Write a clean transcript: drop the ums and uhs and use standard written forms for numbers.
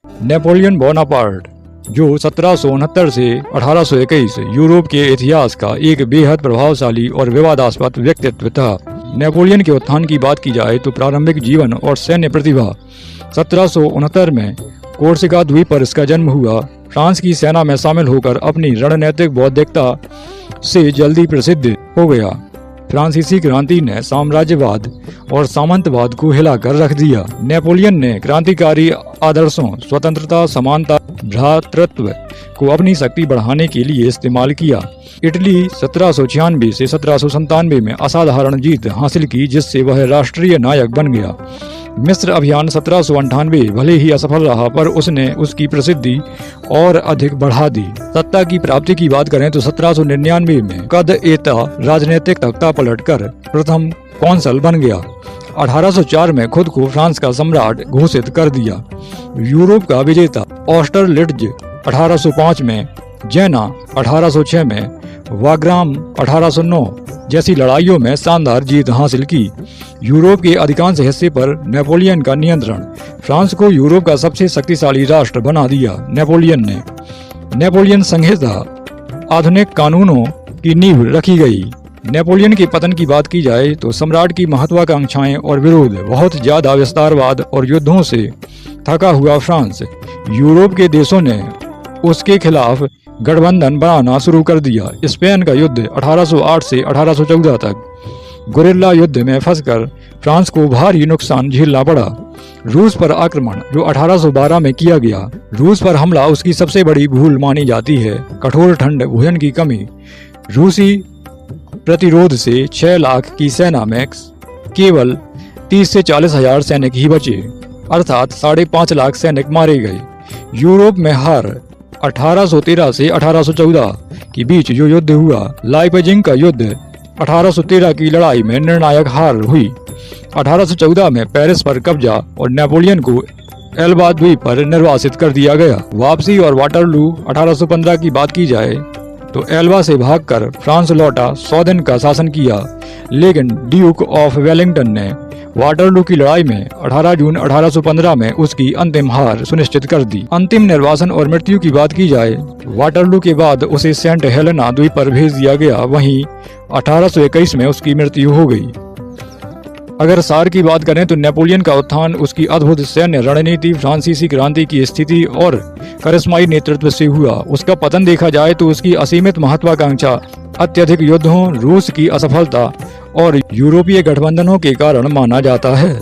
Napoleon Bonaparte, जो 1769 से 1821 Europe के इतिहास का एक बेहद प्रभावशाली और विवादास्पद व्यक्तित्व था। नेपोलियन के उत्थान की बात की जाए तो प्रारंभिक जीवन और सैन्य प्रतिभा। 1769 में कोर्सिका द्वीप पर इसका जन्म हुआ। फ्रांस की सेना में शामिल होकर अपनी रणनीतिक बौद्धिकता से जल्दी प्रसिद्ध हो गया। फ्रांसीसी क्रांति ने साम्राज्यवाद और सामंतवाद को हिलाकर रख दिया। नेपोलियन ने क्रांतिकारी आदर्शों, स्वतंत्रता, समानता, भ्रातृत्व को अपनी शक्ति बढ़ाने के लिए इस्तेमाल किया। इटली 1796 से 1797 में असाधारण जीत हासिल की, जिससे वह राष्ट्रीय नायक बन गया। मिस्र अभियान 1798 भले ही असफल रहा, पर उसने उसकी प्रसिद्धि और अधिक बढ़ा दी। सत्ता की प्राप्ति की बात करें तो 1799 में कद-ए-ता राजनीतिक तख्ता पलटकर प्रथम कौंसल बन गया। 1804 में खुद को फ्रांस का सम्राट घोषित कर दिया। यूरोप का विजेता ऑस्टरलिट्ज 1805 में, जेना 1806 में, वाग्राम 1809 जैसी लड़ाइयों में शानदार जीत हासिल की। यूरोप के अधिकांश हिस्से पर नेपोलियन का नियंत्रण फ्रांस को यूरोप का सबसे शक्तिशाली राष्ट्र बना दिया। नेपोलियन संहिता, आधुनिक कानूनों की नींव रखी गई। नेपोलियन के पतन की बात की जाए तो सम्राट की महत्वाकांक्षाएं और विरोध, बहुत ज्यादा विस्तारवाद और युद्धों से थका हुआ फ्रांस, यूरोप के देशों ने उसके खिलाफ गठबंधन बनाना शुरू कर दिया। स्पेन का युद्ध 1808 से 1814 तक गुरिल्ला युद्ध में फंसकर फ्रांस को भारी नुकसान झेलना पड़ा। रूस पर आक्रमण, जो 1812 में किया गया। रूस पर हमला उसकी सबसे बड़ी भूल मानी जाती है। कठोर ठंड, भोजन की कमी। रूसी प्रतिरोध से 6 लाख की सेना में केवल 30 से 40 हजार सैनिक ही बचे, अर्थात 5.5 लाख सैनिक मारे गए। यूरोप में हार, 1813 से 1814 के बीच जो युद्ध हुआ, लाइपजिग का युद्ध, 1813 की लड़ाई में निर्णायक हार हुई। 1814 में पेरिस पर कब्जा और नेपोलियन को एल्बा द्वीप पर निर्वासित कर दिया गया। वापसी और वाटरलू 1815 की बात की जाए तो एल्बा से भागकर फ्रांस लौटा, 100 दिन का शासन किया, लेकिन ड्यूक ऑफ वेलिंगटन ने वाटरलू की लड़ाई में 18 जून 1815 में उसकी अंतिम हार सुनिश्चित कर दी। अंतिम निर्वासन और मृत्यु की बात की जाए, वाटरलू के बाद उसे सेंट हेलेना द्वीप पर भेज दिया गया। वहीं 1821 में उसकी मृत्यु हो गई। अगर सार की बात करें तो नेपोलियन का उत्थान उसकी अद्भुत सैन्य रणनीति, फ्रांसीसी क्रांति की स्थिति और करिश्माई नेतृत्व से हुआ। उसका पतन देखा जाए तो उसकी असीमित महत्वाकांक्षा, अत्यधिक युद्धों, रूस की असफलता और यूरोपीय गठबंधनों के कारण माना जाता है।